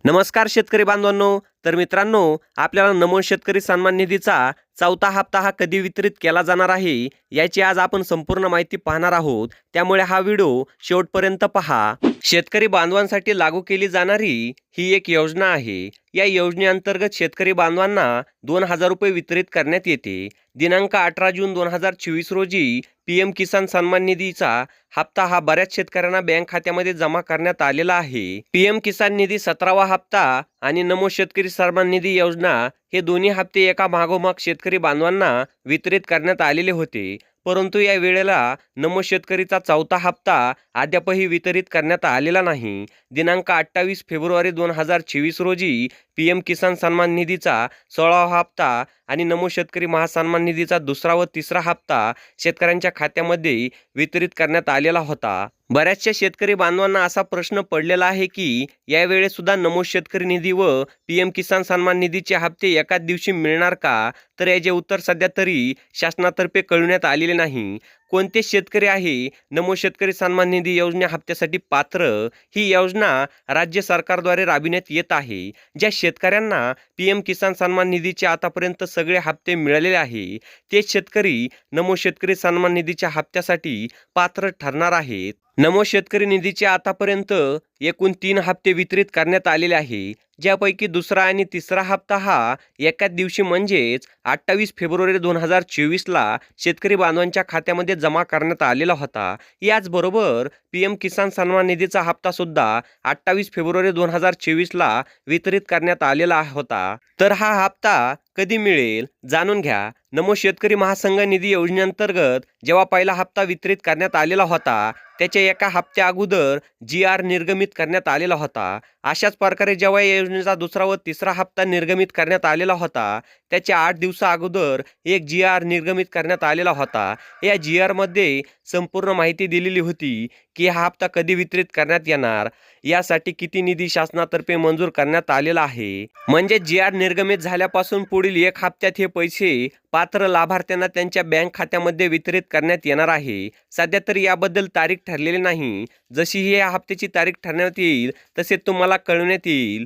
नमस्कार शेतकरी बांधवांनो. तर मित्रांनो, आपल्याला नमो शेतकरी सन्मान निधीचा चौथा हप्ता हा कधी वितरित केला जाणार आहे याची आज आपण संपूर्ण माहिती पाहणार आहोत. त्यामुळे हा व्हिडिओ शेवटपर्यंत पहा. शेतकरी बांधवांसाठी लागू केली जाणारी ही एक योजना आहे. या योजनेअंतर्गत शेतकरी बांधवांना 2,000 रुपये वितरित करण्यात येते. दिनांक 18 जून 2024 रोजी PM किसान सन्मान निधीचा हप्ता हा बऱ्याच शेतकऱ्यांना बँक खात्यामध्ये जमा करण्यात आलेला आहे. PM किसान निधी 17वा हप्ता आणि नमो शेतकरी सन्मान निधी योजना हे दोन्ही हप्ते एका मागोमाग शेतकरी बांधवांना वितरित करण्यात आलेले होते. परंतु या वेळेला नमो शेतकरीचा चौथा हप्ता अद्यापही वितरित करण्यात आलेला नाही. दिनांक 28 फेब्रुवारी 2024 रोजी PM किसान सन्मान निधीचा 16वा हप्ता आणि नमो शेतकरी महासन्मान निधीचा दुसरा व तिसरा हप्ता शेतकऱ्यांच्या खात्यामध्ये वितरित करण्यात आलेला होता. बऱ्याचशा शेतकरी बांधवांना असा प्रश्न पडलेला आहे की यावेळेस सुद्धा नमो शेतकरी निधी व PM किसान सन्मान निधीचे हप्ते एकाच दिवशी मिळणार का? तर याचे उत्तर सध्या तरी शासनातर्फे कळविण्यात आलेले नाही. कोणते शेतकरी आहे नमो शेतकरी सन्मान निधी योजने हप्त्यासाठी पात्र? ही योजना राज्य सरकारद्वारे राबविण्यात येत आहे. ज्या शेतकऱ्यांना PM किसान सन्मान निधीचे आतापर्यंत सगळे हप्ते मिळालेले आहे तेच शेतकरी नमो शेतकरी सन्मान निधीच्या हप्त्यासाठी पात्र ठरणार आहेत. नमो शेतकरी निधीचे आतापर्यंत एकूण 3 हप्ते वितरित करण्यात आलेले आहे, ज्यापैकी दुसरा आणि तिसरा हप्ता हा एकाच दिवशी म्हणजेच 28 फेब्रुवारी 2024ला शेतकरी बांधवांच्या खात्यामध्ये जमा करण्यात आलेला होता. याचबरोबर PM किसान सन्मान निधीचा हप्ता सुद्धा 28 फेब्रुवारी 2024ला वितरित करण्यात आलेला होता. तर हा हप्ता कधी मिळेल जाणून घ्या. नमो शेतकरी महासंघ निधी योजनेअंतर्गत जेव्हा पहिला हप्ता वितरित करण्यात आलेला होता त्याच्या एका हप्त्या अगोदर GR निर्गमित करण्यात आलेला होता. अशाच प्रकारे जेव्हा या योजनेचा दुसरा व तिसरा हप्ता निर्गमित करण्यात आलेला होता त्याच्या 8 दिवसा अगोदर एक GR निर्गमित करण्यात आलेला होता. या GR मध्ये संपूर्ण माहिती दिलेली होती की हा हप्ता कधी वितरित करण्यात येणार, यासाठी किती निधी शासनातर्फे मंजूर करण्यात आलेला आहे. म्हणजे GR निर्गमित झाल्यापासून पुढील एक हप्त्यात हे पैसे पात्र लाभार्थ्यांना त्यांच्या बँक खात्यामध्ये वितरित करण्यात येणार आहे. सध्या तरी याबद्दल तारीख ठरलेली नाही. जशी ही या हप्त्याची तारीख ठरण्यात येईल तसे तुम्हाला कळवण्यात येईल.